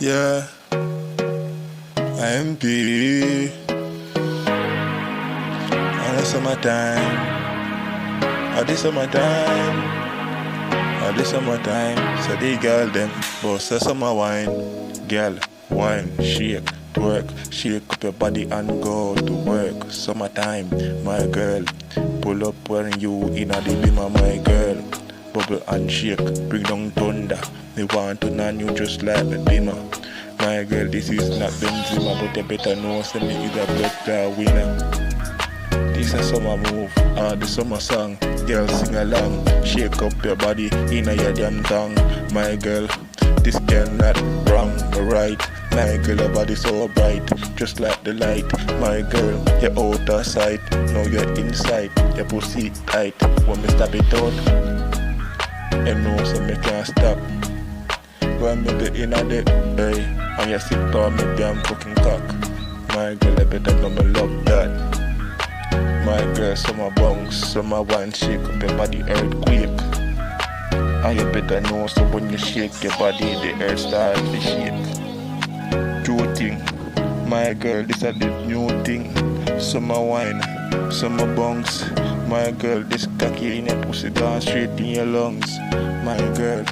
Yeah, MP. And it's summertime. This summertime. This summertime. So the girl them boss a summer wine. Girl, wine, shake, twerk, shake up your body and go to work. Summertime, my girl. Pull up when you in a the beamer, my girl. Bubble and shake, bring down thunder. Me want to know you just like the beamer. My girl, this is not Benzema, but you better know say me is a blood clot winner. This a summer move, the summer song. Girl, sing along, shake up your body in your damn tongue. My girl, this cannot wrong or right. My girl, your body so bright, just like the light. My girl, you're out of sight, now you're inside. Your pussy tight, when me stop it out, and know so me can't stop. When me get in a dip, hey, and you sit on me damn fucking cock. My girl, you better know me love that. My girl, summer bounce, summer wine, shake up your body, earthquake. And you better know, so when you shake your body, the earth starts to shake. True thing, my girl, this is the new thing. Summer wine, summer bounce. My girl, this cocky in your pussy gone straight in your lungs. My girl,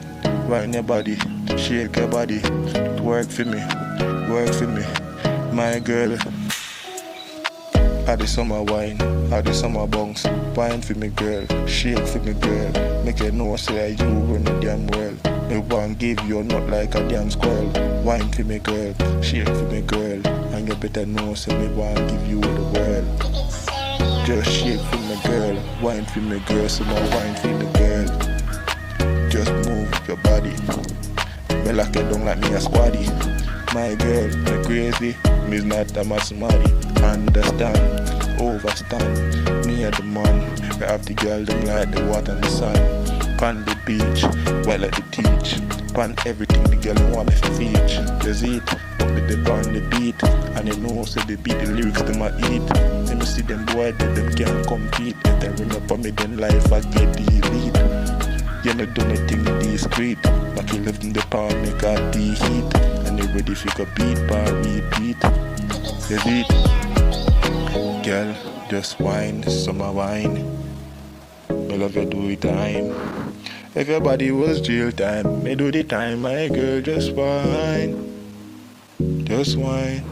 wine your body, shake your body, work for me, work for me. My girl, the summer wine, the summer bounce. Wine for me girl, shake for me girl. Make you know say you run the damn well. Me want give you a nut like a damn squirrel. Wine for me girl, shake for me girl. And you better know say me want give you the world. Just shake for me girl, wine for me girl. Summer wine for me girl. Just move your body. Me lock you down like me a squaddy. My girl, me crazy, me's not a mathematics. Understand, overstand, me a the man. We have the girl them like the water and the sun. Pan the beach, while at the teach. Pan everything the girl want me to feature. There's it, put the on the beat. And you know so they beat the lyrics them a eat. Let me see them boy that them can't compete. If they run up on me then life I get the elite. You know do nothing discreet. But you left in the power make got the heat. And you ready if you go beat by repeat. There's it. Girl, just wine, summer wine. Me love you do it time. If your body was jail time, me do the time. My girl, just wine, just wine.